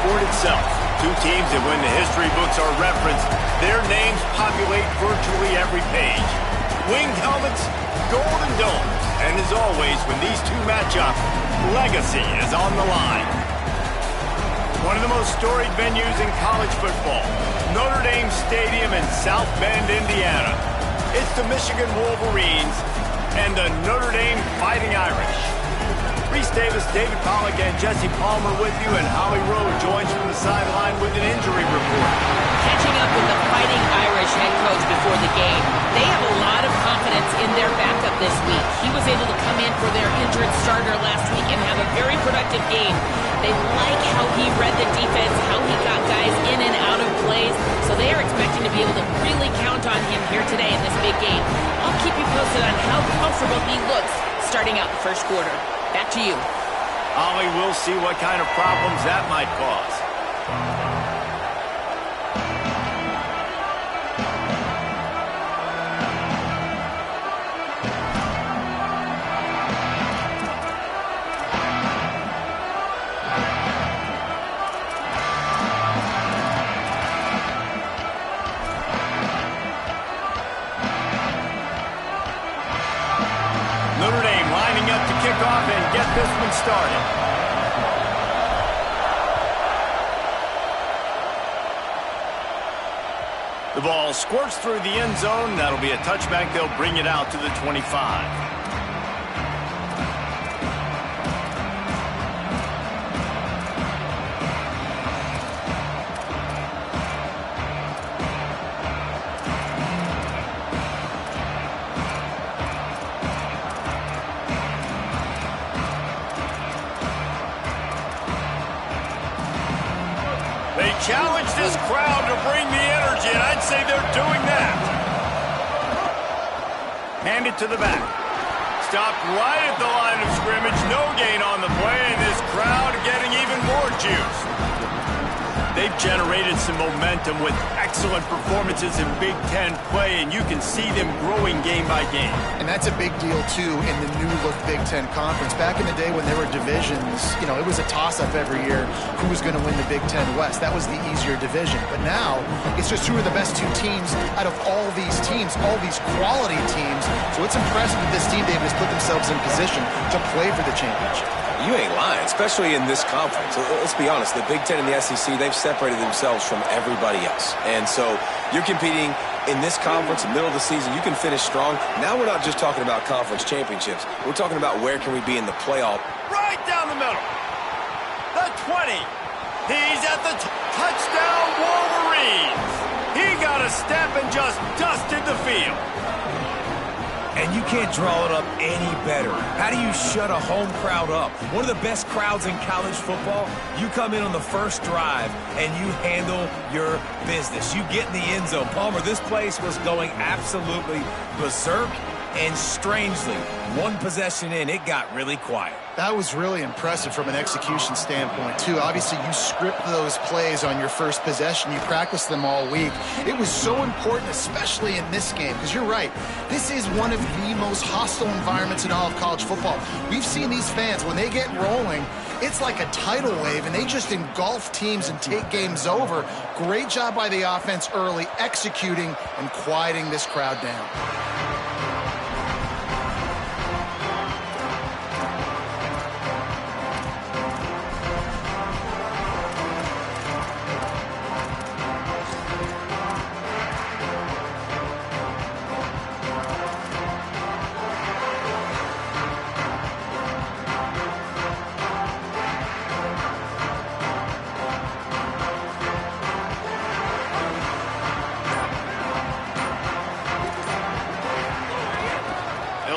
sport itself. Two teams that when the history books are referenced, their names populate virtually every page. Winged helmets, golden domes, and as always, when these two match up, legacy is on the line. One of the most storied venues in college football, Notre Dame Stadium in South Bend, Indiana. It's the Michigan Wolverines and the Notre Dame Fighting Irish. Reese Davis, David Pollack, and Jesse Palmer with you, and Holly Rowe joins from the sideline with an injury report. Catching up with the Fighting Irish head coach before the game, they have a lot of confidence in their backup this week. He was able to come in for their injured starter last week and have a very productive game. They like how he read the defense, how he got guys in and out of plays, so they are expecting to be able to really count on him here today in this big game. I'll keep you posted on how comfortable he looks starting out the first quarter. Back to you. Ollie, we'll see what kind of problems that might cause. Notre Dame lining up to kick off and get this one started. The ball squirts through the end zone. That'll be a touchback. They'll bring it out to the 25. They challenge this crowd to bring the energy, and I'd say they're doing that. Hand it to the back. Stopped right at the line of scrimmage. No gain on the play, and this crowd getting even more juice. They've generated some momentum with excellent performances in Big Ten play, and you can see them growing game by game. And that's a big deal, too, in the new-look Big Ten Conference. Back in the day when there were divisions, it was a toss-up every year who was going to win the Big Ten West. That was the easier division. But now, it's just who are the best two teams out of all these teams, all these quality teams. So it's impressive that this team, they've just put themselves in position to play for the championship. You ain't lying, especially in this conference. Let's be honest, the Big Ten and the SEC, they've separated themselves from everybody else. And so you're competing in this conference, in the middle of the season, you can finish strong. Now we're not just talking about conference championships. We're talking about where can we be in the playoff. Right down the middle. The 20. He's at the touchdown, Wolverines. He got a step and just dusted the field. And you can't draw it up any better. How do you shut a home crowd up? One of the best crowds in college football, you come in on the first drive and you handle your business. You get in the end zone. Palmer, this place was going absolutely berserk, and strangely, one possession in, it got really quiet. That was really impressive from an execution standpoint, too. Obviously, you script those plays on your first possession. You practice them all week. It was so important, especially in this game, because you're right. This is one of the most hostile environments in all of college football. We've seen these fans, when they get rolling, it's like a tidal wave, and they just engulf teams and take games over. Great job by the offense early, executing and quieting this crowd down.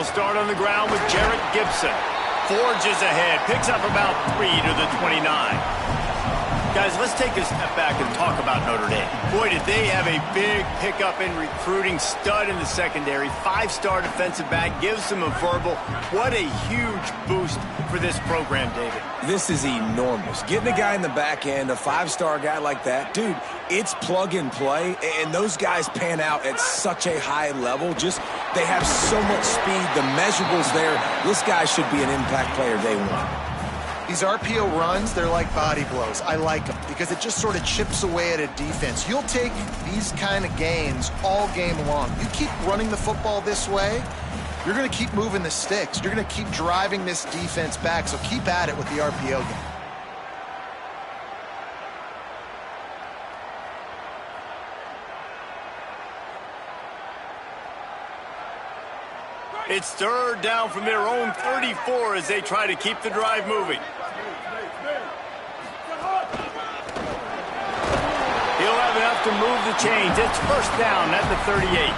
Start on the ground with Jarrett Gibson. Forges ahead, picks up about 3 to the 29. Guys, let's take a step back and talk about Notre Dame. Boy, did they have a big pickup in recruiting. Stud in the secondary, 5-star defensive back, gives them a verbal. What a huge boost for this program, David. This is enormous. Getting a guy in the back end, a 5-star guy like that, dude, it's plug and play, and those guys pan out at such a high level. Just, they have so much speed. The measurables there, this guy should be an impact player day one. These RPO runs, they're like body blows. I like them because it just sort of chips away at a defense. You'll take these kind of gains all game long. You keep running the football this way, you're going to keep moving the sticks. You're going to keep driving this defense back, so keep at it with the RPO game. It's third down from their own 34 as they try to keep the drive moving. He'll have enough to move the chains. It's first down at the 38.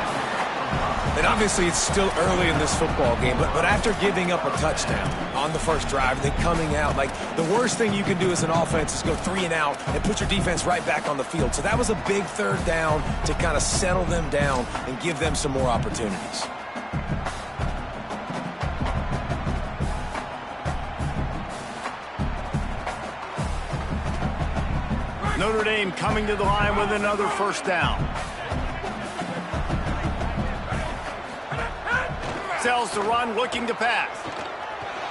And obviously it's still early in this football game, but after giving up a touchdown on the first drive and then coming out, like the worst thing you can do as an offense is go 3 and out and put your defense right back on the field. So that was a big third down to kind of settle them down and give them some more opportunities. Notre Dame coming to the line with another first down. Sells the run, looking to pass.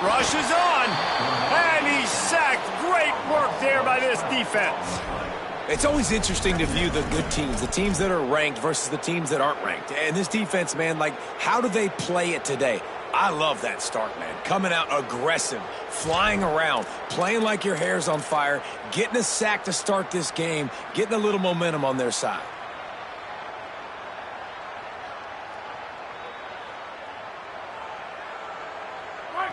Rushes on, and he's sacked. Great work there by this defense. It's always interesting to view the good teams, the teams that are ranked versus the teams that aren't ranked. And this defense, man, like, how do they play it today? I love that start, man. Coming out aggressive, flying around, playing like your hair's on fire, getting a sack to start this game, getting a little momentum on their side.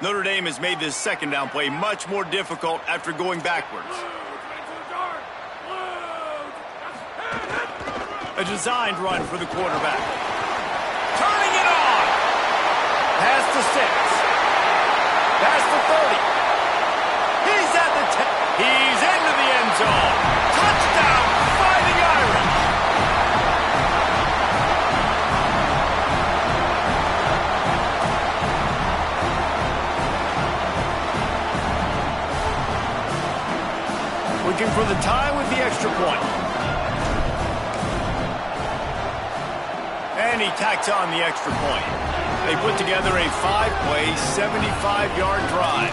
Notre Dame has made this second down play much more difficult after going backwards. A designed run for the quarterback. Turning it on! Past the 6. Past the 30. He's at the 10. He's into the end zone. Touchdown, Fighting Irish! Looking for the tie with the extra point. And he tacks on the extra point. They put together a 5-play, 75-yard drive.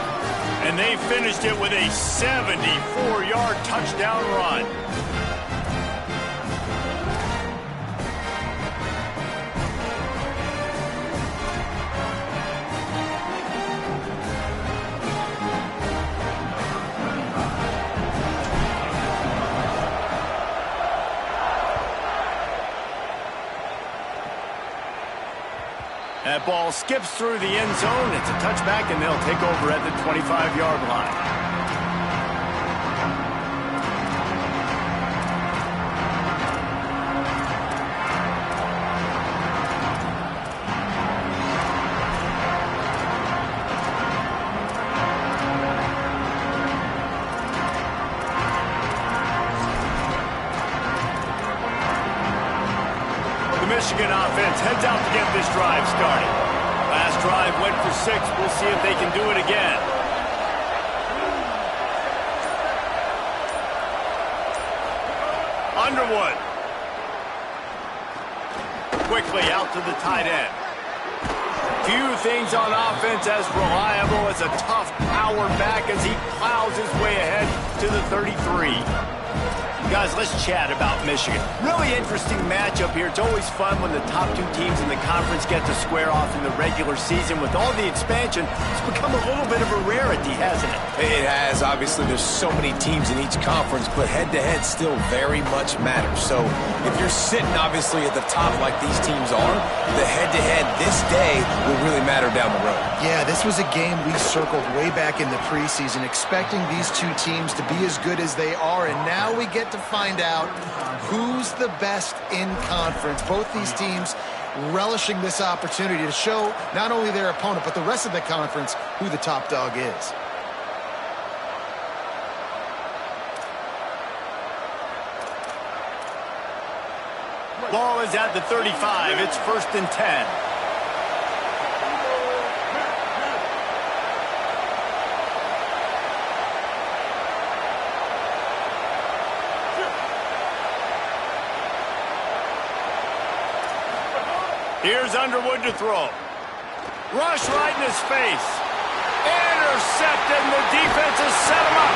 And they finished it with a 74-yard touchdown run. That ball skips through the end zone. It's a touchback, and they'll take over at the 25-yard line. The Michigan offense heads out to get this drive started. Last drive went for 6. We'll see if they can do it again. Underwood. Quickly out to the tight end. Few things on offense as reliable as a tough power back as he plows his way ahead to the 33. Guys, let's chat about Michigan. Really interesting matchup here. It's always fun when the top 2 teams in the conference get to square off in the regular season. With all the expansion, it's become a little bit of a rarity, hasn't it? It has. Obviously, there's so many teams in each conference, but head-to-head still very much matters. So if you're sitting, obviously, at the top like these teams are, the head-to-head this day will really matter down the road. Yeah, this was a game we circled way back in the preseason, expecting these 2 teams to be as good as they are, and now we get to find out who's the best in conference. Both these teams relishing this opportunity to show not only their opponent, but the rest of the conference who the top dog is. Ball is at the 35. It's first and 10. Here's Underwood to throw. Rush right in his face. intercepted, and the defense has set him up.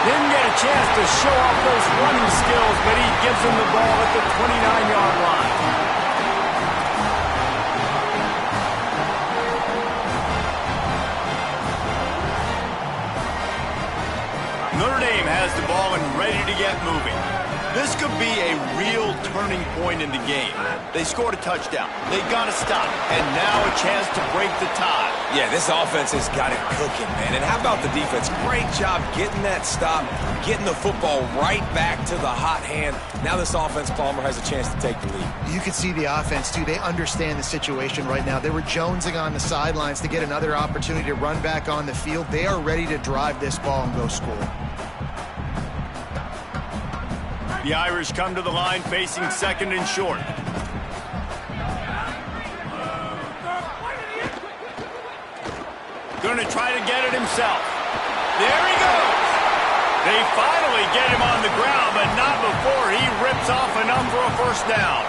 Didn't get a chance to show off those running skills, but he gives him the ball at the 29-yard line. Notre Dame has the ball and ready to get moving. This could be a real turning point in the game. They scored a touchdown. They got to stop. And now a chance to break the tie. Yeah, this offense has got it cooking, man. And how about the defense? Great job getting that stop, getting the football right back to the hot hand. Now this offense, Palmer, has a chance to take the lead. You can see the offense, too. They understand the situation right now. They were jonesing on the sidelines to get another opportunity to run back on the field. They are ready to drive this ball and go score. The Irish come to the line facing second and short. Going to try to get it himself. There he goes. They finally get him on the ground, but not before he rips off enough for a first down.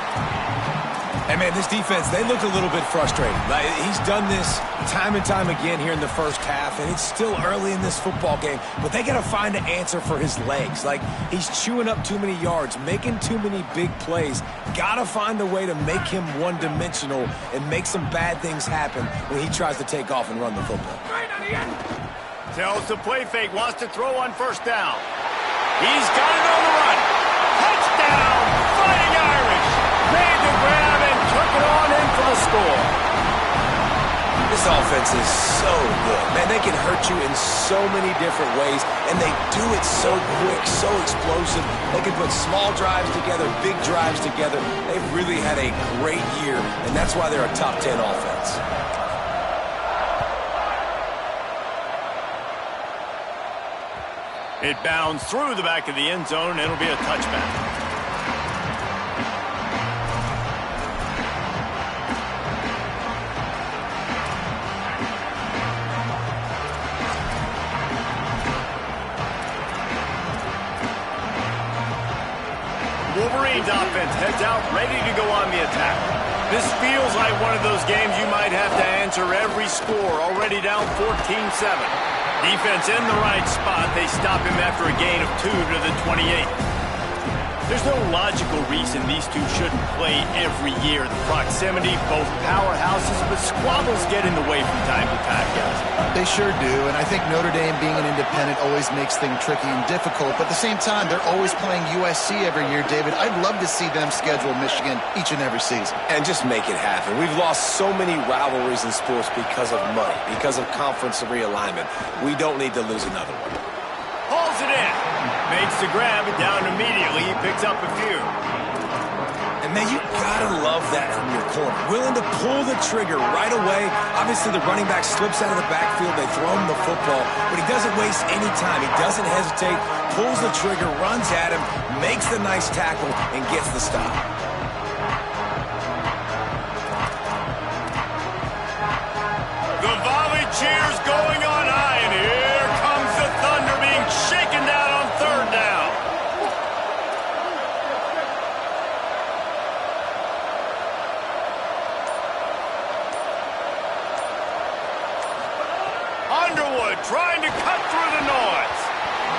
And, man, this defense, they look a little bit frustrated. Like, he's done this time and time again here in the first half, and it's still early in this football game, but they got to find an answer for his legs. Like, he's chewing up too many yards, making too many big plays. Got to find a way to make him one-dimensional and make some bad things happen when he tries to take off and run the football. Tells the play fake, wants to throw on first down. He's got it on the run. Touchdown, Fighting Irish. Made the grab and took it on in for the score. This offense is so good. Man, they can hurt you in so many different ways, and they do it so quick, so explosive. They can put small drives together, big drives together. They've really had a great year, and that's why they're a top 10 offense. It bounds through the back of the end zone, and it'll be a touchback. Wolverines offense heads out, ready to go on the attack. This feels like one of those games you might have to answer every score, already down 14-7. Defense in the right spot. They stop him after a gain of 2 to the 28. There's no logical reason these two shouldn't play every year. The proximity, both powerhouses, but squabbles get in the way from time to time, guys. They sure do, and I think Notre Dame being an independent always makes things tricky and difficult, but at the same time, they're always playing USC every year, David. I'd love to see them schedule Michigan each and every season. And just make it happen. We've lost so many rivalries in sports because of money, because of conference realignment. We don't need to lose another one. Hauls it in. Makes the grab, and down immediately. He picks up a few. And, man, you gotta love that from your corner. Willing to pull the trigger right away. Obviously, the running back slips out of the backfield. They throw him the football, but he doesn't waste any time. He doesn't hesitate, pulls the trigger, runs at him, makes the nice tackle, and gets the stop. The volley cheers going on high, and here comes the Thunder being shaken down on third down. Underwood trying to cut through the noise.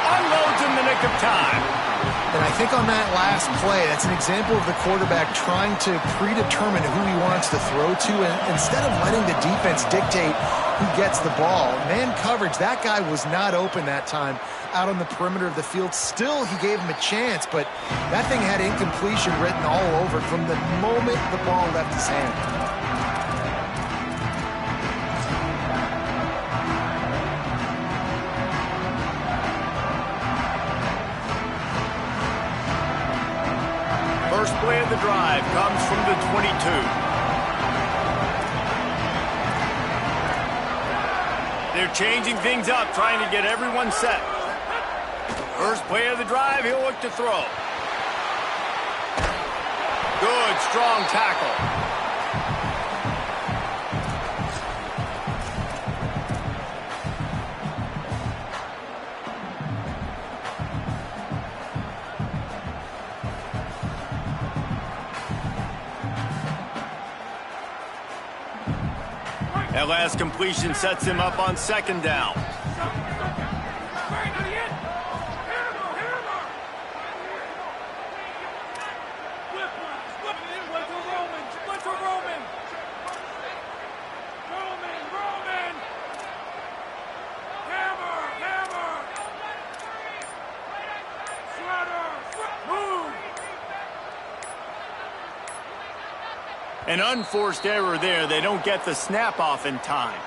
Unloads in the nick of time. And I think on that last play, that's an example of the quarterback trying to predetermine who he wants to throw to, and instead of letting the defense dictate who gets the ball. Man coverage, that guy was not open that time out on the perimeter of the field. Still, he gave him a chance, but that thing had incompletion written all over it from the moment the ball left his hand. First play of the drive comes from the 22. They're changing things up, trying to get everyone set. First play of the drive, he'll look to throw. Good, strong tackle. That last completion sets him up on second down. An unforced error there. They don't get the snap off in time.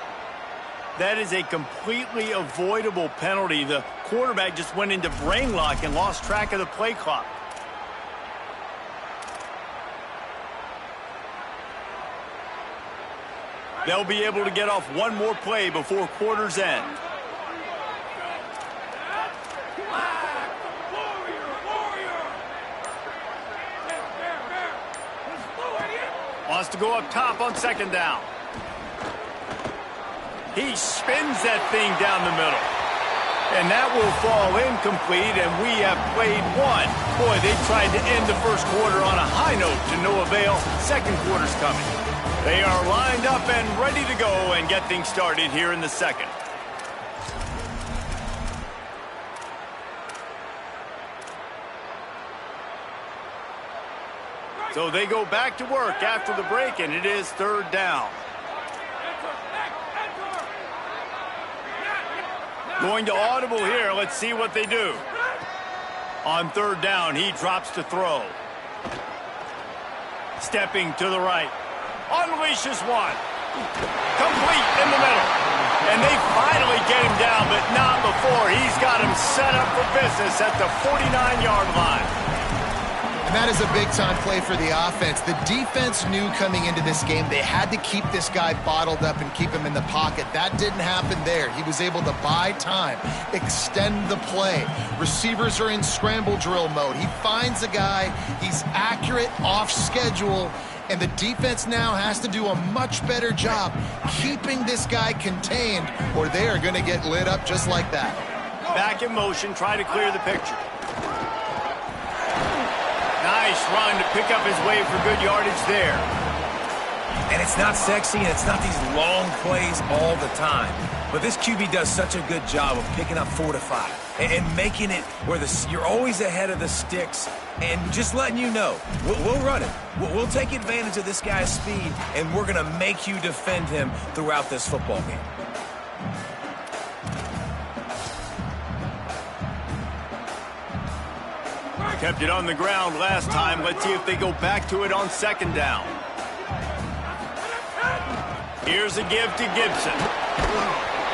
That is a completely avoidable penalty. The quarterback just went into brain lock and lost track of the play clock. They'll be able to get off one more play before quarter's end. Wants to go up top on second down. He spins that thing down the middle. And that will fall incomplete, and we have played one. Boy, they tried to end the first quarter on a high note to no avail. Second quarter's coming. They are lined up and ready to go and get things started here in the second. So they go back to work after the break, and it is third down. Going to audible here. Let's see what they do. On third down, he drops to throw. Stepping to the right. Unleashes one. Complete in the middle. And they finally get him down, but not before. He's got him set up for business at the 49-yard line. And that is a big-time play for the offense. The defense knew coming into this game they had to keep this guy bottled up and keep him in the pocket. That didn't happen there. He was able to buy time, extend the play. Receivers are in scramble drill mode. He finds a guy. He's accurate, off schedule. And the defense now has to do a much better job keeping this guy contained, or they are going to get lit up just like that. Back in motion, try to clear the picture. Nice run to pick up his way for good yardage there. And it's not sexy, and it's not these long plays all the time. But this QB does such a good job of picking up 4 to 5 and making it where you're always ahead of the sticks and just letting you know, we'll run it. We'll take advantage of this guy's speed, and we're going to make you defend him throughout this football game. Kept it on the ground last time. Let's see if they go back to it on second down. Here's a give to Gibson.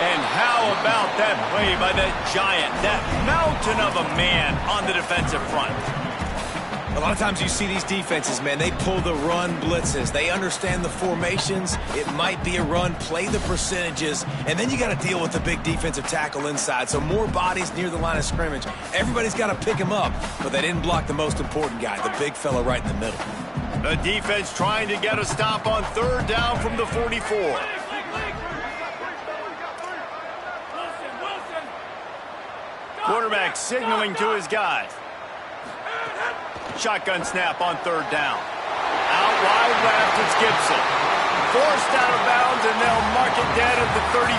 And how about that play by that giant, that mountain of a man on the defensive front? A lot of times you see these defenses, man, they pull the run blitzes. They understand the formations. It might be a run, play the percentages, and then you got to deal with the big defensive tackle inside. So more bodies near the line of scrimmage. Everybody's got to pick him up, but they didn't block the most important guy, the big fella right in the middle. The defense trying to get a stop on third down from the 44. Quarterback signaling to his guy. Shotgun snap on third down. Out wide left, it's Gibson. Forced out of bounds, and they'll mark it dead at the 34.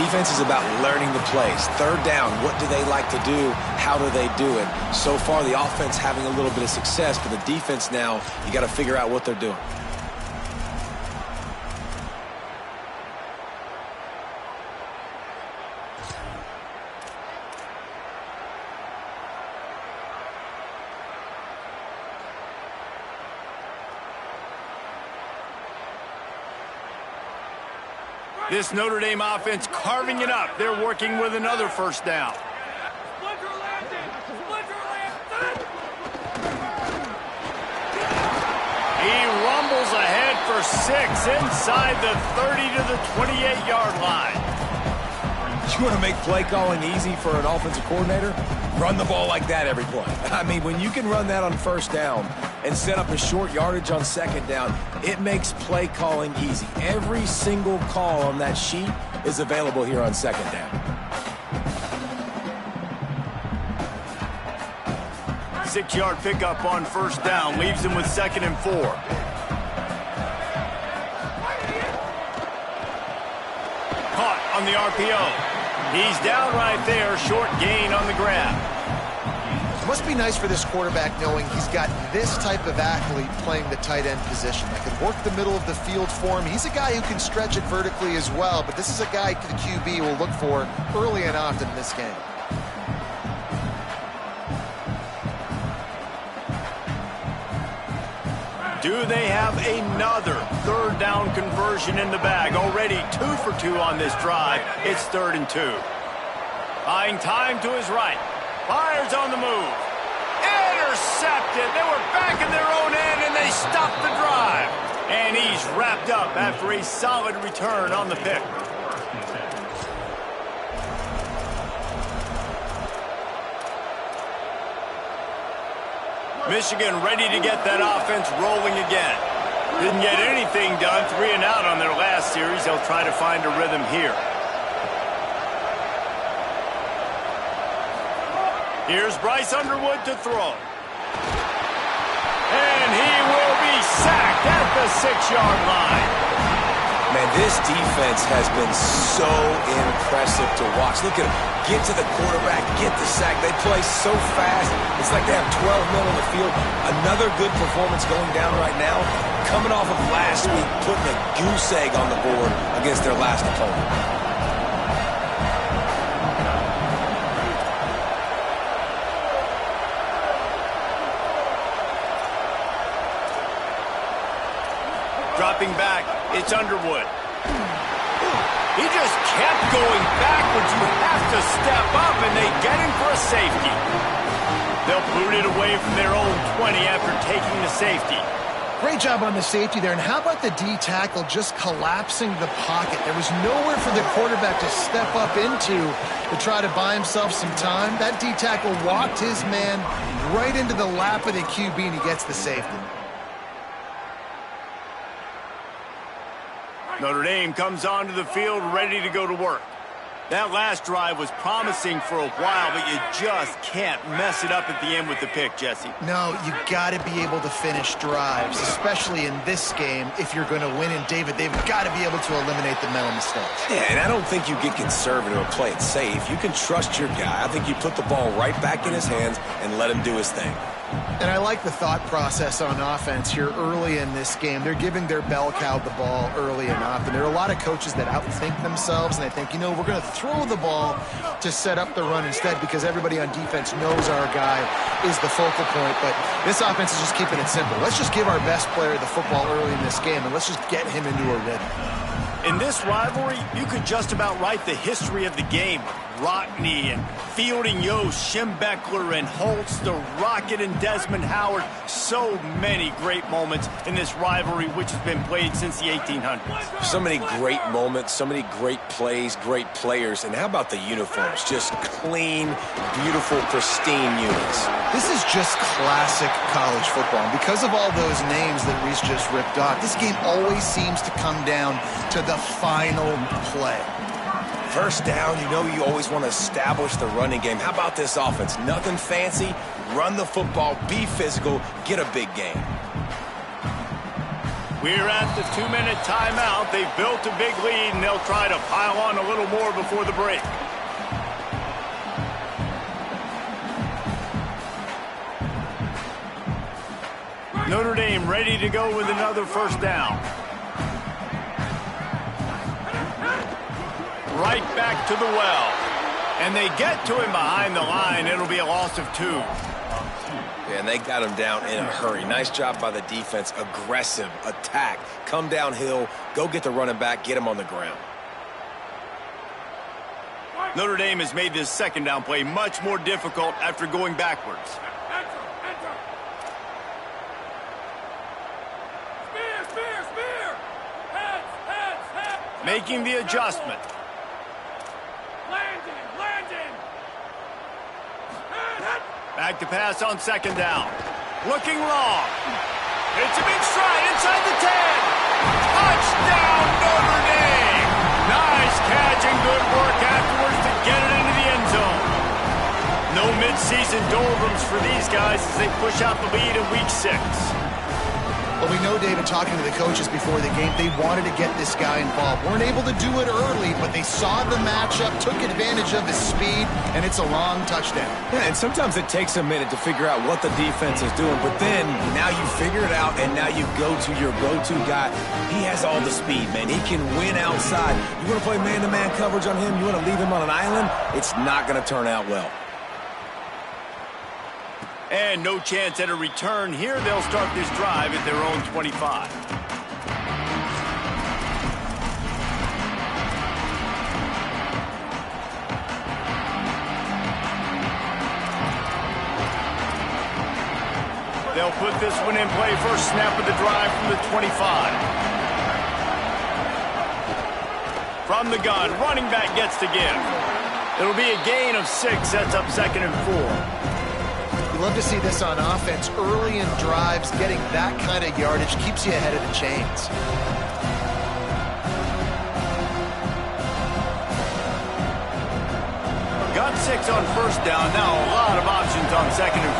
Defense is about learning the plays. Third down, what do they like to do? How do they do it? So far, the offense having a little bit of success, but the defense now, you got to figure out what they're doing. This Notre Dame offense carving it up. They're working with another first down. He rumbles ahead for 6 inside the 30 to the 28-yard line. You want to make play calling easy for an offensive coordinator? Run the ball like that every play. I mean, when you can run that on first down and set up a short yardage on second down, it makes play calling easy. Every single call on that sheet is available here on second down. Six-yard pickup on first down leaves him with 2nd and 4. Caught on the RPO. He's down right there, short gain on the grab. It must be nice for this quarterback knowing he's got this type of athlete playing the tight end position that can work the middle of the field for him. He's a guy who can stretch it vertically as well, but this is a guy the QB will look for early and often in this game. Do they have another third down conversion in the bag? Already 2 for 2 on this drive. It's 3rd and 2. Buying time to his right. Fires on the move. Intercepted. They were back in their own end, and they stopped the drive. And he's wrapped up after a solid return on the pick. Michigan ready to get that offense rolling again. Didn't get anything done, 3 and out on their last series. They'll try to find a rhythm here. Here's Bryce Underwood to throw. And he will be sacked at the 6-yard line. Man, this defense has been so impressive to watch. Look at them. Get to the quarterback, get the sack. They play so fast. It's like they have 12 men on the field. Another good performance going down right now. Coming off of last week, putting a goose egg on the board against their last opponent. Dropping back, it's Underwood. He just kept going backwards. You have to step up, and they get him for a safety. They'll boot it away from their own 20 after taking the safety. Great job on the safety there. And how about the D tackle just collapsing the pocket? There was nowhere for the quarterback to step up into to try to buy himself some time. That D tackle walked his man right into the lap of the QB, and he gets the safety. Notre Dame comes onto the field ready to go to work. That last drive was promising for a while, but you just can't mess it up at the end with the pick, Jesse. No, you got to be able to finish drives, especially in this game if you're going to win. And, David, they've got to be able to eliminate the mental mistakes. Yeah, and I don't think you get conservative or play it safe. You can trust your guy. I think you put the ball right back in his hands and let him do his thing. And I like the thought process on offense here early in this game. They're giving their bell cow the ball early enough. And there are a lot of coaches that outthink themselves, and they think, you know, we're going to throw the ball to set up the run instead because everybody on defense knows our guy is the focal point. But this offense is just keeping it simple. Let's just give our best player the football early in this game, and let's just get him into a rhythm. In this rivalry, you could just about write the history of the game. Rockney and Fielding Yost, Schembechler and Holtz, the Rocket and Desmond Howard. So many great moments in this rivalry, which has been played since the 1800s. So many great moments, so many great plays, great players. And how about the uniforms? Just clean, beautiful, pristine units. This is just classic college football. And because of all those names that Reese just ripped off, this game always seems to come down to the final play. First down, you know you always want to establish the running game. How about this offense? Nothing fancy. Run the football, be physical, get a big gain. We're at the 2-minute timeout. They've built a big lead, and they'll try to pile on a little more before the break. Notre Dame ready to go with another first down. Right back to the well. And they get to him behind the line. It'll be a loss of 2. Yeah, and they got him down in a hurry. Nice job by the defense. Aggressive, attack, come downhill, go get the running back, get him on the ground. Notre Dame has made this second down play much more difficult after going backwards. Making the adjustment. Back to pass on second down. Looking long. It's a big stride inside the 10. Touchdown, Notre Dame. Nice catch and good work afterwards to get it into the end zone. No midseason doldrums for these guys as they push out the lead in week 6. Well, we know, David, talking to the coaches before the game, they wanted to get this guy involved. Weren't able to do it early, but they saw the matchup, took advantage of his speed, and it's a long touchdown. Yeah, and sometimes it takes a minute to figure out what the defense is doing, but then now you figure it out, and now you go to your go-to guy. He has all the speed, man. He can win outside. You want to play man-to-man coverage on him? You want to leave him on an island? It's not going to turn out well. And no chance at a return here. They'll start this drive at their own 25. They'll put this one in play. First snap of the drive from the 25. From the gun, running back gets the give. It'll be a gain of 6, sets up 2nd and 4. You love to see this on offense. Early in drives, getting that kind of yardage keeps you ahead of the chains. Got 6 on first down. Now a lot of options on 2nd and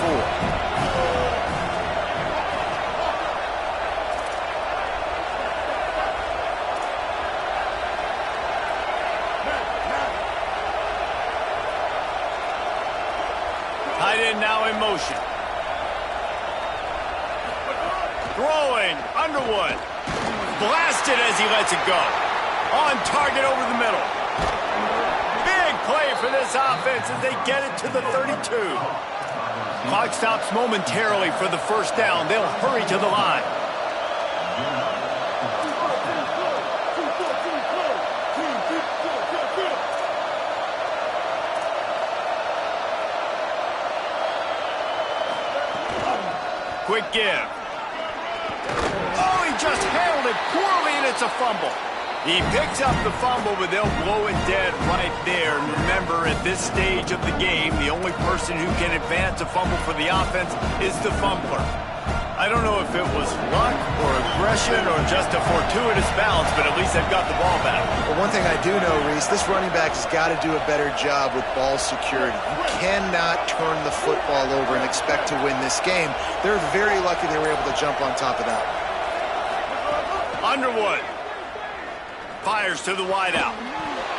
4. Tight end now in motion. Throwing, Underwood. Blasted as he lets it go. On target over the middle. Big play for this offense as they get it to the 32. Clock stops momentarily for the first down. They'll hurry to the line. Quick give. Oh, he just handled it poorly, and it's a fumble. He picks up the fumble, but they'll blow it dead right there. And remember, at this stage of the game, the only person who can advance a fumble for the offense is the fumbler. I don't know if it was luck or aggression or just a fortuitous bounce, but at least they've got the ball back. But one thing I do know, Reese, this running back has got to do a better job with ball security. You cannot turn the football over and expect to win this game. They're very lucky they were able to jump on top of that. Underwood fires to the wideout.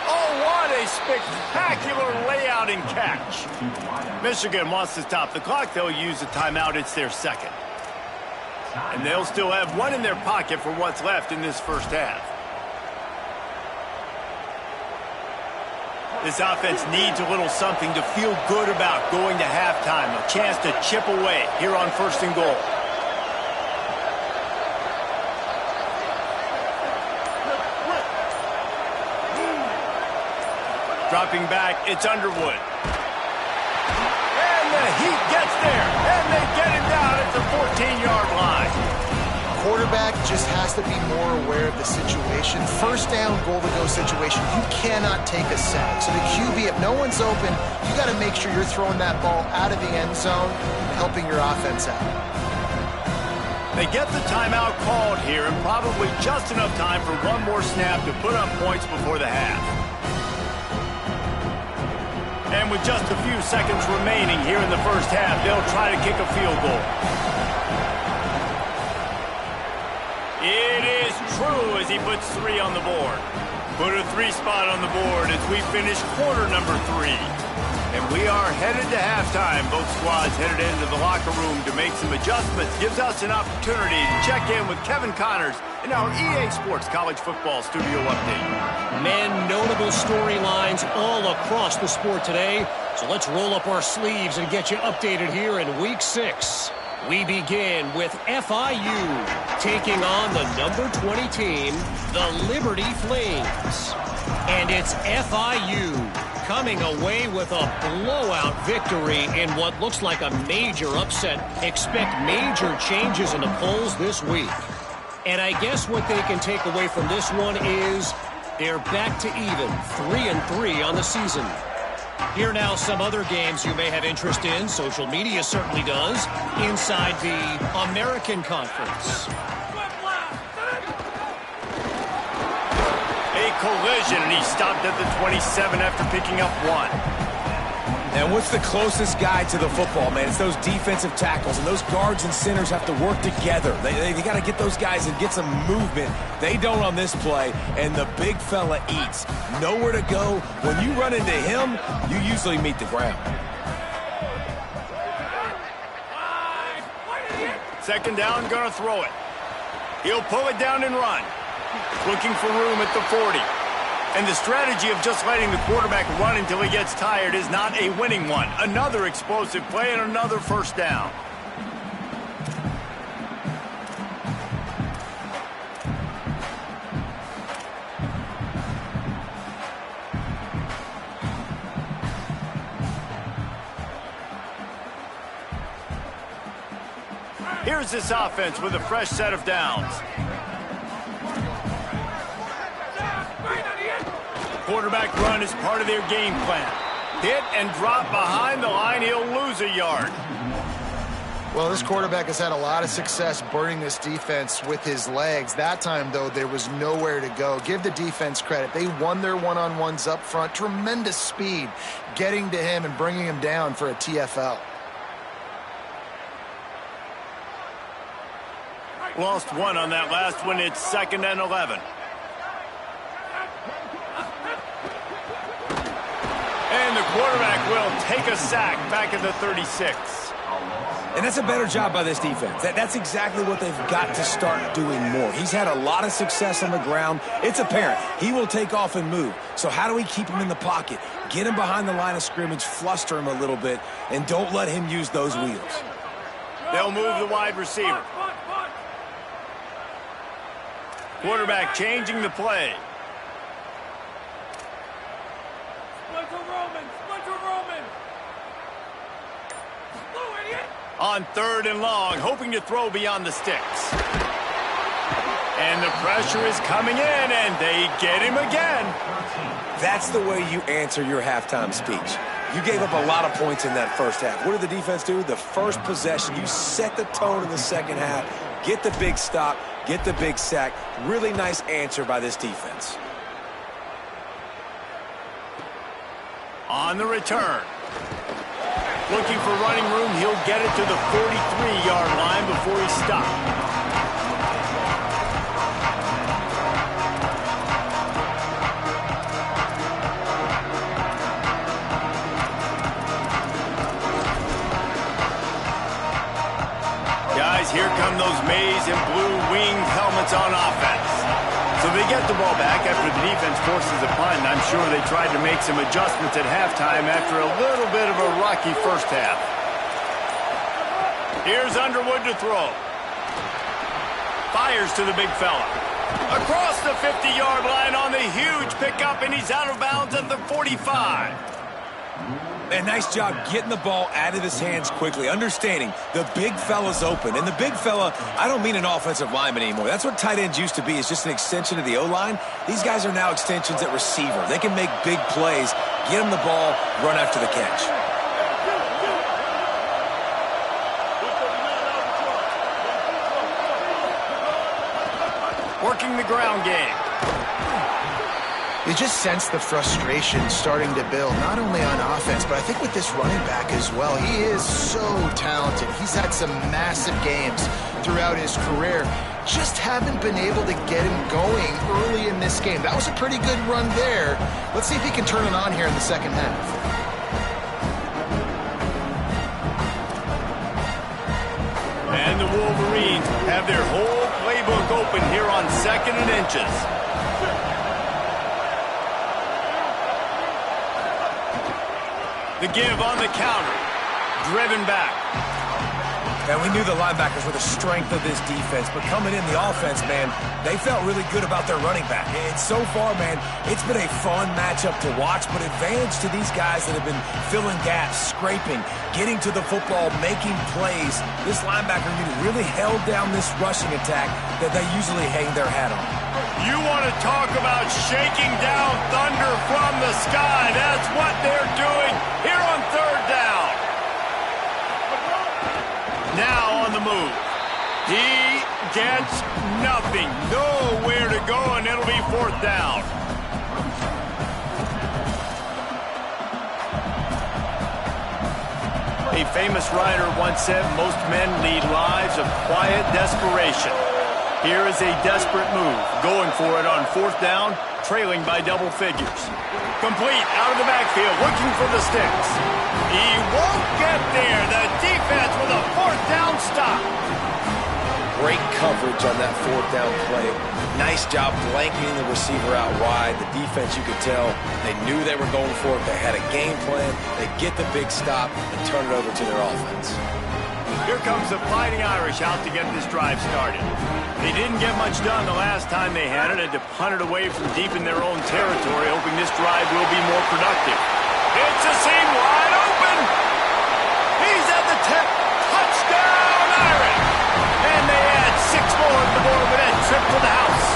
Oh, what a spectacular layout and catch. Michigan wants to stop the clock. They'll use a timeout. It's their second. And they'll still have one in their pocket for what's left in this first half. This offense needs a little something to feel good about going to halftime. A chance to chip away here on 1st and goal. Dropping back, it's Underwood. And the Heat gets there, and they get him down at the 14-yard line. Quarterback just has to be more aware of the situation. First down, goal-to-go situation. You cannot take a sack. So the QB, if no one's open, you got to make sure you're throwing that ball out of the end zone, helping your offense out. They get the timeout called here, and probably just enough time for one more snap to put up points before the half. And with just a few seconds remaining here in the first half, they'll try to kick a field goal. It is true as he puts 3 on the board. Put a 3 spot on the board as we finish quarter number 3. And we are headed to halftime. Both squads headed into the locker room to make some adjustments. Gives us an opportunity to check in with Kevin Connors in our EA Sports College Football Studio Update. Men, notable storylines all across the sport today. So let's roll up our sleeves and get you updated here in Week 6. We begin with FIU taking on the number 20 team, the Liberty Flames. And it's FIU coming away with a blowout victory in what looks like a major upset. Expect major changes in the polls this week. And I guess what they can take away from this one is they're back to even, 3-3 on the season. Here now some other games you may have interest in. Social media certainly does. Inside the American Conference. A collision, and he stopped at the 27 after picking up 1. And what's the closest guy to the football, man? It's those defensive tackles, and those guards and centers have to work together. They got to get those guys and get some movement. They don't on this play, and the big fella eats. Nowhere to go. When you run into him, you usually meet the ground. Second down, gonna throw it. He'll pull it down and run. Looking for room at the 40. And the strategy of just letting the quarterback run until he gets tired is not a winning one. Another explosive play and another first down. Here's this offense with a fresh set of downs. Quarterback run is part of their game plan. Hit and drop behind the line, he'll lose a yard. Well, this quarterback has had a lot of success burning this defense with his legs. That time, though, there was nowhere to go. Give the defense credit. They won their one-on-ones up front. Tremendous speed getting to him and bringing him down for a TFL. Lost one on that last one. It's 2nd and 11. And the quarterback will take a sack back at the 36. And that's a better job by this defense. That's exactly what they've got to start doing more. He's had a lot of success on the ground. It's apparent. He will take off and move. So how do we keep him in the pocket? Get him behind the line of scrimmage, fluster him a little bit, and don't let him use those wheels. They'll move the wide receiver. Quarterback changing the play. On 3rd and long, hoping to throw beyond the sticks. And the pressure is coming in, and they get him again. That's the way you answer your halftime speech. You gave up a lot of points in that first half. What did the defense do? The first possession, you set the tone in the second half. Get the big stop, get the big sack. Really nice answer by this defense. On the return. Looking for running room, he'll get it to the 43-yard line before he stopped. Guys, here come those maize and blue winged helmets on offense. So they get the ball back after the defense forces a punt, and I'm sure they tried to make some adjustments at halftime after a little bit of a rocky first half. Here's Underwood to throw. Fires to the big fella. Across the 50-yard line on the huge pickup, and he's out of bounds at the 45. And nice job getting the ball out of his hands quickly, understanding the big fella's open. And the big fella, I don't mean an offensive lineman anymore. That's what tight ends used to be, is just an extension of the O-line. These guys are now extensions at receiver. They can make big plays, get him the ball, run after the catch. Working the ground game. You just sense the frustration starting to build, not only on offense, but I think with this running back as well. He is so talented. He's had some massive games throughout his career. Just haven't been able to get him going early in this game. That was a pretty good run there. Let's see if he can turn it on here in the second half. And the Wolverines have their whole playbook open here on 2nd and inches. The give on the counter. Driven back. And we knew the linebackers were the strength of this defense, but coming in the offense, man, they felt really good about their running back. And so far, man, it's been a fun matchup to watch, but advantage to these guys that have been filling gaps, scraping, getting to the football, making plays. This linebacker unit really held down this rushing attack that they usually hang their hat on. You want to talk about shaking down thunder from the sky. That's what they're doing here on 3rd down. Now on the move. He gets nothing. Nowhere to go, and it'll be 4th down. A famous writer once said, most men lead lives of quiet desperation. Here is a desperate move, going for it on 4th down, trailing by double figures. Complete out of the backfield, looking for the sticks. He won't get there. The defense with a 4th down stop. Great coverage on that fourth down play. Nice job blanketing the receiver out wide. The defense, you could tell, they knew they were going for it. They had a game plan. They get the big stop and turn it over to their offense. Here comes the Fighting Irish out to get this drive started. They didn't get much done the last time they had it, and to punt it away from deep in their own territory, hoping this drive will be more productive. It's a seam wide open. He's at the tip. Touchdown, Irish. And they add 6 more to the board with that trip to the house.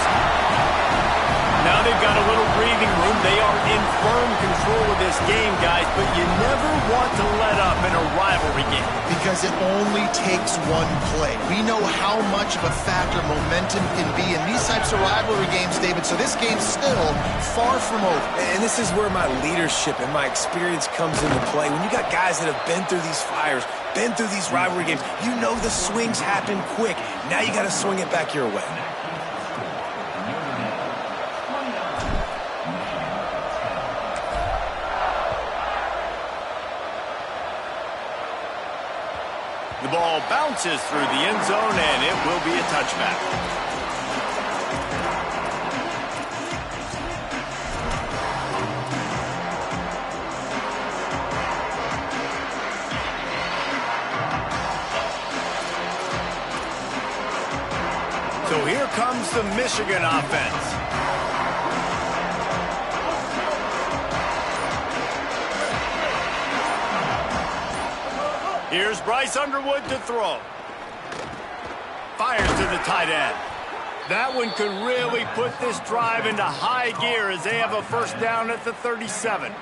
Now they've got a little breathing room. They are in firm control of this game, guys, but you never want to let up in a rivalry game. Because it only takes one play. We know how much of a factor momentum can be in these types of rivalry games, David, so this game's still far from over. And this is where my leadership and my experience comes into play. When you got guys that have been through these fires, been through these rivalry games, you know the swings happen quick. Now you got to swing it back your way. The ball bounces through the end zone, and it will be a touchback. So here comes the Michigan offense. Here's Bryce Underwood to throw. Fires to the tight end. That one could really put this drive into high gear as they have a first down at the 37.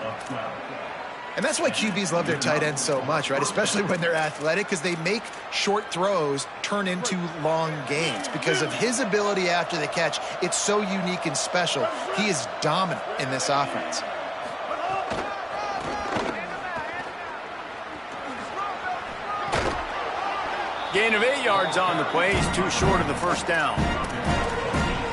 And that's why QBs love their tight ends so much, right? Especially when they're athletic, because they make short throws turn into long gains. Because of his ability after the catch, it's so unique and special. He is dominant in this offense. Gain of 8 yards on the play. He's too short of the first down.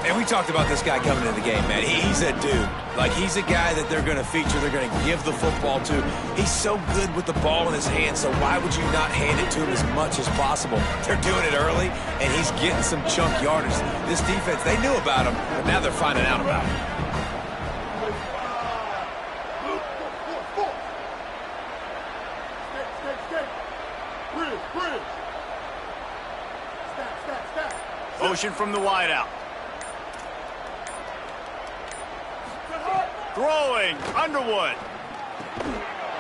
And we talked about this guy coming into the game, man. He's a dude. Like, he's a guy that they're going to feature, they're going to give the football to. He's so good with the ball in his hands, so why would you not hand it to him as much as possible? They're doing it early, and he's getting some chunk yardage. This defense, they knew about him, but now they're finding out about him. Motion from the wideout. Throwing, Underwood.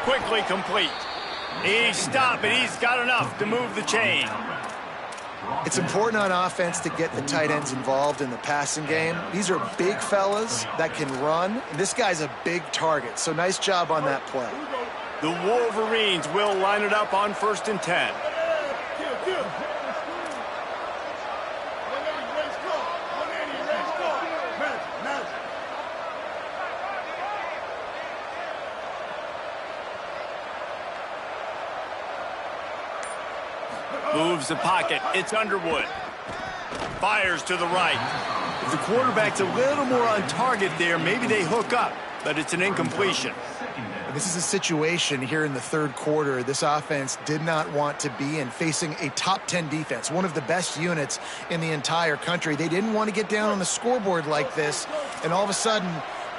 Quickly complete. He stopped, but he's got enough to move the chain. It's important on offense to get the tight ends involved in the passing game. These are big fellas that can run. This guy's a big target, so nice job on that play. The Wolverines will line it up on 1st and 10. Moves the pocket. It's Underwood. Fires to the right. If the quarterback's a little more on target there, maybe they hook up, but it's an incompletion. This is a situation here in the third quarter this offense did not want to be in, facing a top 10 defense, one of the best units in the entire country. They didn't want to get down on the scoreboard like this and all of a sudden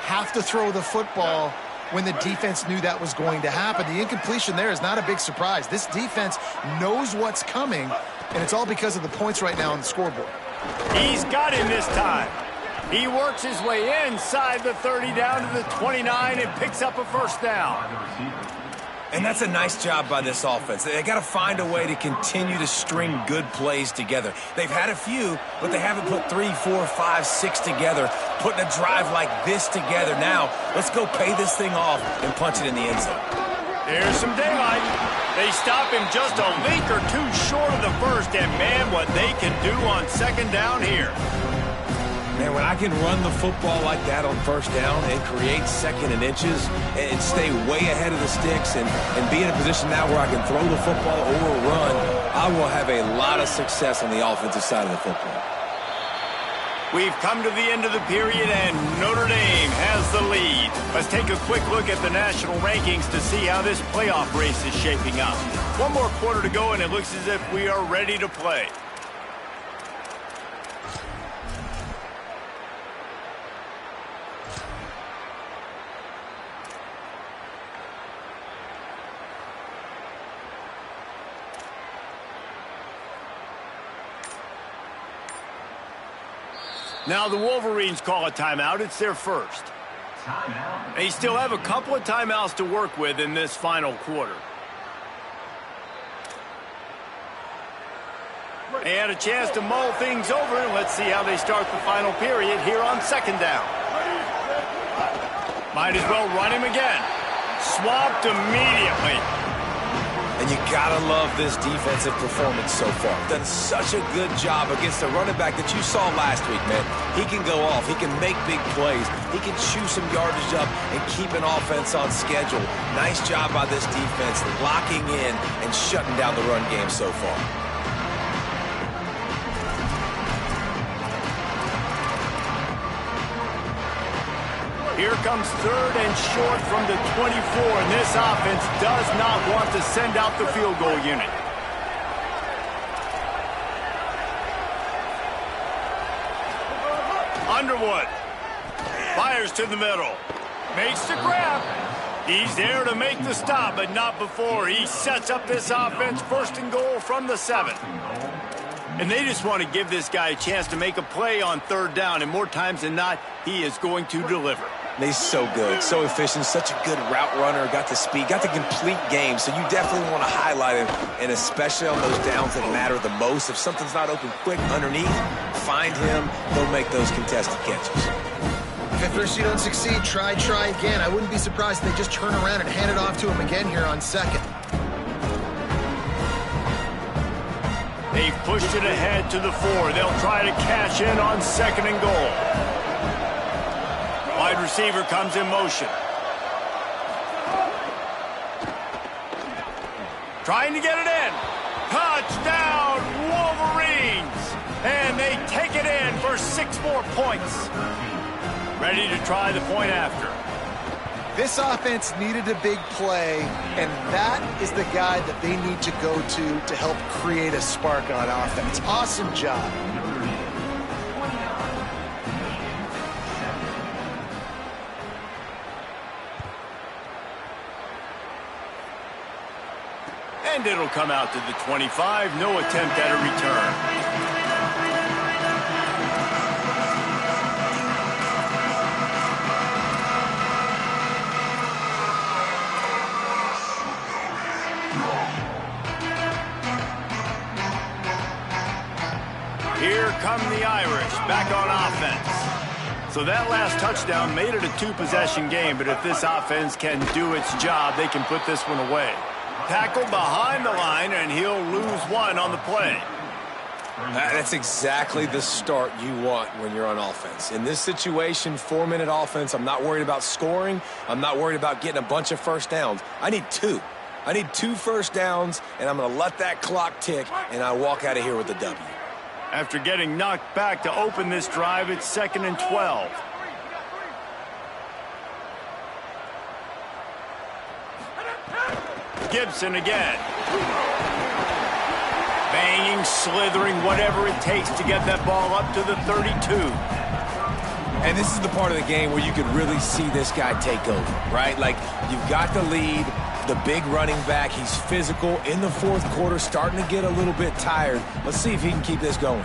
have to throw the football when the defense knew that was going to happen. The incompletion there is not a big surprise. This defense knows what's coming, and it's all because of the points right now on the scoreboard. He's got him this time. He works his way inside the 30 down to the 29 and picks up a first down. And that's a nice job by this offense. They got to find a way to continue to string good plays together. They've had a few, but they haven't put 3, 4, 5, 6 together, putting a drive like this together. Now, let's go pay this thing off and punch it in the end zone. There's some daylight. They stop him just a link or two short of the first, and man, what they can do on 2nd down here. Man, when I can run the football like that on 1st down and create 2nd and inches and stay way ahead of the sticks and be in a position now where I can throw the football or run, I will have a lot of success on the offensive side of the football. We've come to the end of the period, and Notre Dame has the lead. Let's take a quick look at the national rankings to see how this playoff race is shaping up. One more quarter to go, and it looks as if we are ready to play. Now the Wolverines call a timeout. It's their first. They still have a couple of timeouts to work with in this final quarter. They had a chance to mull things over, and let's see how they start the final period here on second down. Might as well run him again. Swamped immediately. And you gotta love this defensive performance so far. Done such a good job against the running back that you saw last week, man. He can go off. He can make big plays. He can chew some yardage up and keep an offense on schedule. Nice job by this defense locking in and shutting down the run game so far. Here comes third and short from the 24, and this offense does not want to send out the field goal unit. Underwood fires to the middle. Makes the grab. He's there to make the stop, but not before. He sets up this offense first and goal from the 7. And they just want to give this guy a chance to make a play on third down, and more times than not, he is going to deliver. He's so good, so efficient, such a good route runner, got the speed, got the complete game, so you definitely want to highlight him, and especially on those downs that matter the most. If something's not open quick underneath, find him, he'll make those contested catches. If at first you don't succeed, try again. I wouldn't be surprised if they just turn around and hand it off to him again here on second. They've pushed it ahead to the 4. They'll try to cash in on second and goal. Wide receiver comes in motion. Trying to get it in. Touchdown, Wolverines! And they take it in for 6 more points. Ready to try the point after. This offense needed a big play, and that is the guy that they need to go to help create a spark on offense. Awesome job. And it'll come out to the 25. No attempt at a return. Here come the Irish back on offense. So that last touchdown made it a 2-possession game, but if this offense can do its job, they can put this one away. Tackled behind the line, and he'll lose 1 on the play. That's exactly the start you want when you're on offense. In this situation, 4-minute offense, I'm not worried about scoring. I'm not worried about getting a bunch of first downs. I need 2. I need 2 first downs, and I'm going to let that clock tick, and I walk out of here with a W. After getting knocked back to open this drive, it's 2nd and 12. Gibson again. Banging, slithering, whatever it takes to get that ball up to the 32. And this is the part of the game where you could really see this guy take over, right? Like, you've got the lead, the big running back. He's physical in the 4th quarter, starting to get a little bit tired. Let's see if he can keep this going.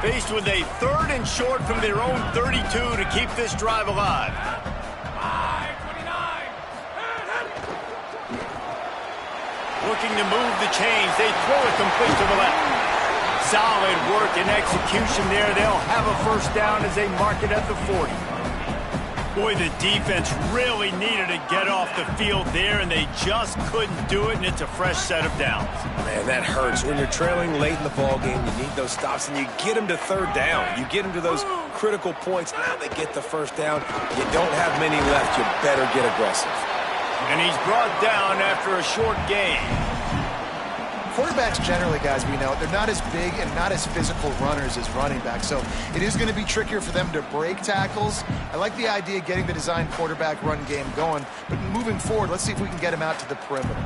Faced with a 3rd and short from their own 32 to keep this drive alive. Looking to move the chains. They throw it complete to the left. Solid work and execution there. They'll have a first down as they mark it at the 40. Boy, the defense really needed to get off the field there, and they just couldn't do it, and it's a fresh set of downs. Man, that hurts. When you're trailing late in the ball game, you need those stops, and you get them to 3rd down. You get them to those critical points. Now they get the first down. You don't have many left. You better get aggressive. And he's brought down after a short gain. Quarterbacks generally, guys, we know, they're not as big and not as physical runners as running backs, so it is going to be trickier for them to break tackles. I like the idea of getting the design quarterback run game going, but moving forward, let's see if we can get him out to the perimeter.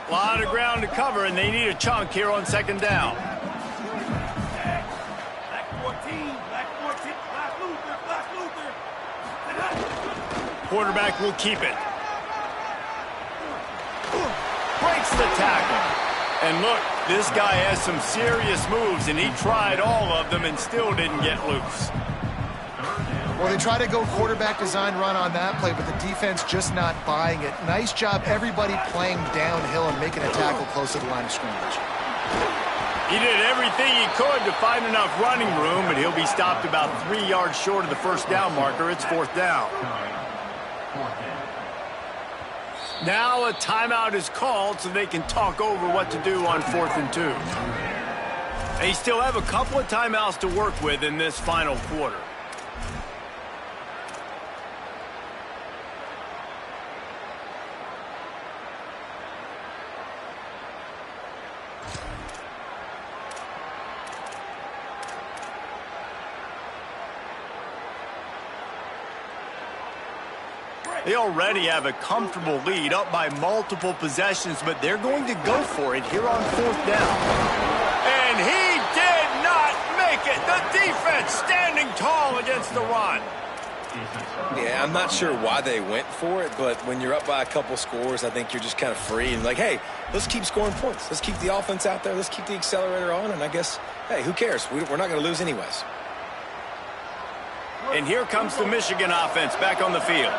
A lot of ground to cover, and they need a chunk here on 2nd down. Quarterback will keep it. Breaks the tackle. And look, this guy has some serious moves, and he tried all of them and still didn't get loose. Well, they try to go quarterback design run on that play, but the defense just not buying it. Nice job, everybody playing downhill and making a tackle close to the line of scrimmage. He did everything he could to find enough running room, but he'll be stopped about 3 yards short of the first down marker. It's fourth down. Now a timeout is called so they can talk over what to do on 4th and 2. They still have a couple of timeouts to work with in this final quarter. They already have a comfortable lead, up by multiple possessions, but they're going to go for it here on 4th down. And he did not make it. The defense standing tall against the run. Yeah, I'm not sure why they went for it, but when you're up by a couple scores, I think you're just kind of free and like, hey, let's keep scoring points. Let's keep the offense out there. Let's keep the accelerator on, and I guess, hey, who cares? We're not going to lose anyways. And here comes the Michigan offense back on the field.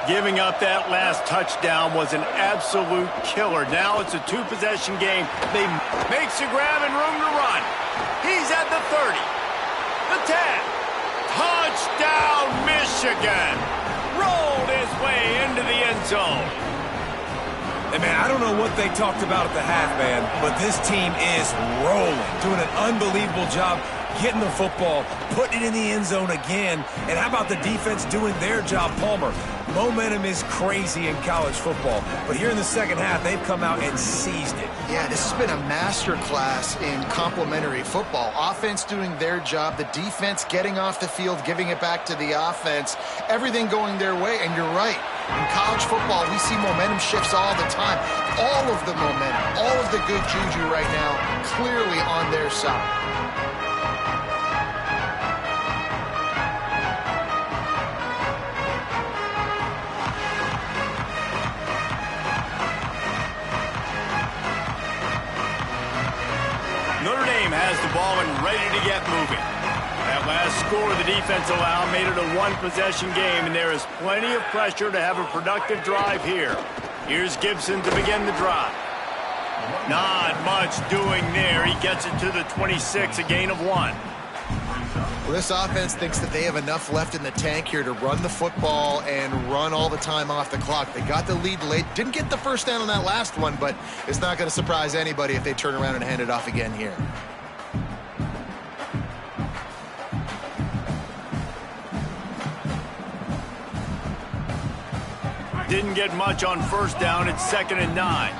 Giving up that last touchdown was an absolute killer. Now it's a two-possession game. They makes a grab and room to run. He's at the 30, the 10. Touchdown, Michigan! Rolled his way into the end zone. And, man, I don't know what they talked about at the half, man, but this team is rolling, doing an unbelievable job getting the football, putting it in the end zone again. And how about the defense doing their job, Palmer? Momentum is crazy in college football. But here in the second half, they've come out and seized it. Yeah, this has been a master class in complementary football. Offense doing their job, the defense getting off the field, giving it back to the offense, everything going their way. And you're right. In college football, we see momentum shifts all the time. All of the momentum, all of the good juju right now, clearly on their side. Notre Dame has the ball and ready to get moving. That last score the defense allowed made it a one-possession game, and there is plenty of pressure to have a productive drive here. Here's Gibson to begin the drive. Not much doing there. He gets it to the 26, a gain of 1. Well, this offense thinks that they have enough left in the tank here to run the football and run all the time off the clock. They got the lead late. Didn't get the first down on that last one, but it's not going to surprise anybody if they turn around and hand it off again here. Didn't get much on first down. It's 2nd and 9.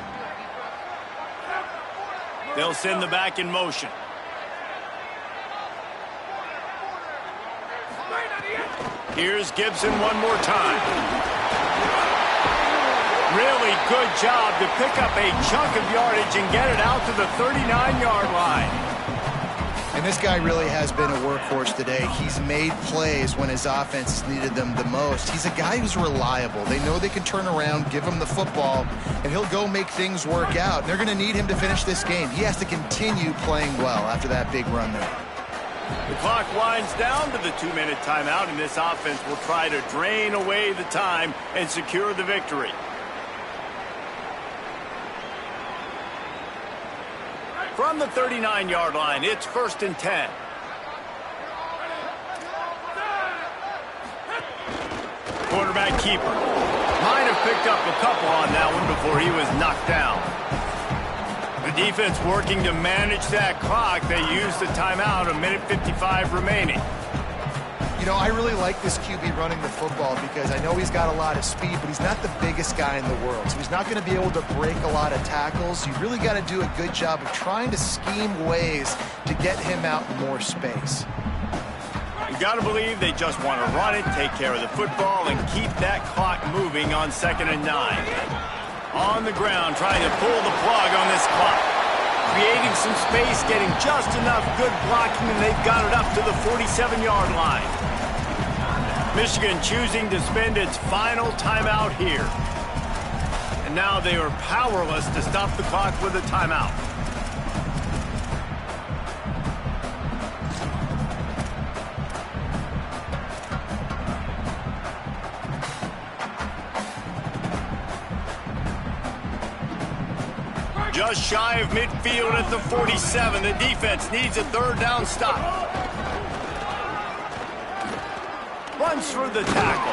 They'll send the back in motion. Here's Gibson one more time. Really good job to pick up a chunk of yardage and get it out to the 39-yard line. And this guy really has been a workhorse today. He's made plays when his offense has needed them the most. He's a guy who's reliable. They know they can turn around, give him the football, and he'll go make things work out. They're going to need him to finish this game. He has to continue playing well after that big run there. The clock winds down to the 2-minute timeout, and this offense will try to drain away the time and secure the victory. From the 39-yard line, it's 1st and 10. Quarterback keeper. Might have picked up a couple on that one before he was knocked down. The defense working to manage that clock. They use the timeout, 1:55 remaining. You know, I really like this QB running the football because I know he's got a lot of speed, but he's not the biggest guy in the world. So he's not going to be able to break a lot of tackles. You really got to do a good job of trying to scheme ways to get him out in more space. You got to believe they just want to run it, take care of the football, and keep that clock moving on 2nd and 9. On the ground, trying to pull the plug on this clock. creating some space, getting just enough good blocking, and they've got it up to the 47-yard line. Michigan choosing to spend its final timeout here. And now they are powerless to stop the clock with a timeout. Just shy of midfield at the 47. The defense needs a third down stop. Runs through the tackle.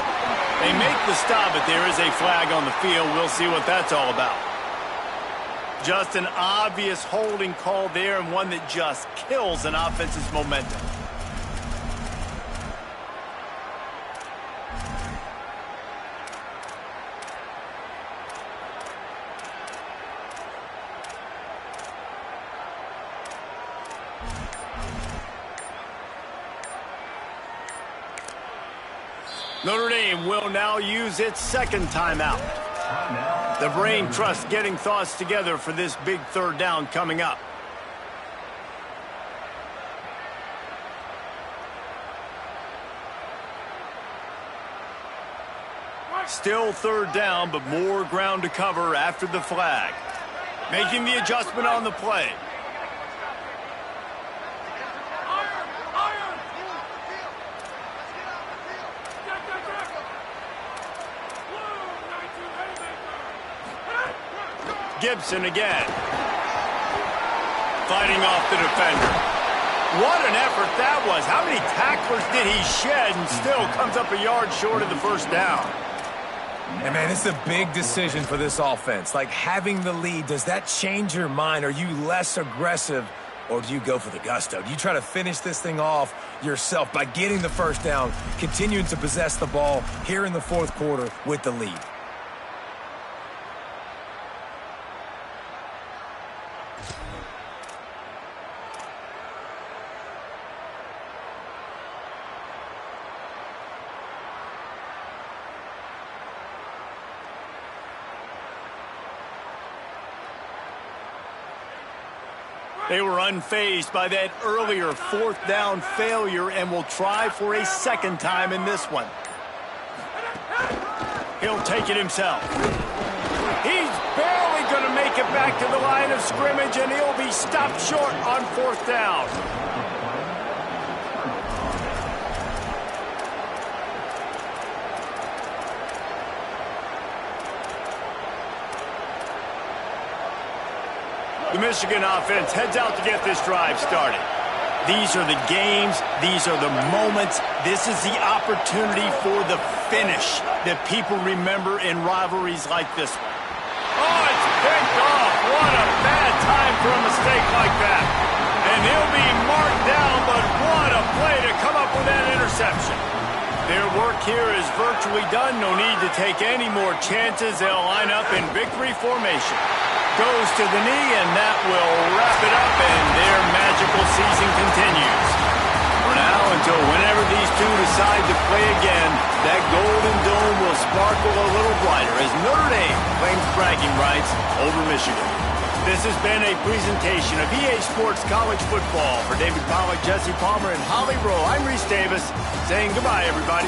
They make the stop, but there is a flag on the field. We'll see what that's all about. Just an obvious holding call there, and one that just kills an offense's momentum. Notre Dame will now use its second timeout. The brain trust getting thoughts together for this big third down coming up. Still third down, but more ground to cover after the flag. Making the adjustment on the play. Gibson again. Fighting off the defender. What an effort that was. How many tacklers did he shed and still comes up a yard short of the first down? And man, it's a big decision for this offense. Like, having the lead, does that change your mind? Are you less aggressive, or do you go for the gusto? Do you try to finish this thing off yourself by getting the first down, continuing to possess the ball here in the fourth quarter with the lead? They were unfazed by that earlier fourth down failure and will try for a second time in this one. He'll take it himself. He's barely going to make it back to the line of scrimmage, and he'll be stopped short on fourth down. The Michigan offense heads out to get this drive started. These are the games. These are the moments. This is the opportunity for the finish that people remember in rivalries like this one. Oh, it's picked off. What a bad time for a mistake like that. And he'll be marked down, but what a play to come up with that interception. Their work here is virtually done. No need to take any more chances. They'll line up in victory formation. Goes to the knee, and that will wrap it up, and their magical season continues. For now, until whenever these two decide to play again, that Golden Dome will sparkle a little brighter as Notre Dame claims bragging rights over Michigan. This has been a presentation of EA Sports College Football. For David Pollack, Jesse Palmer, and Holly Rowe, I'm Reese Davis, saying goodbye, everybody.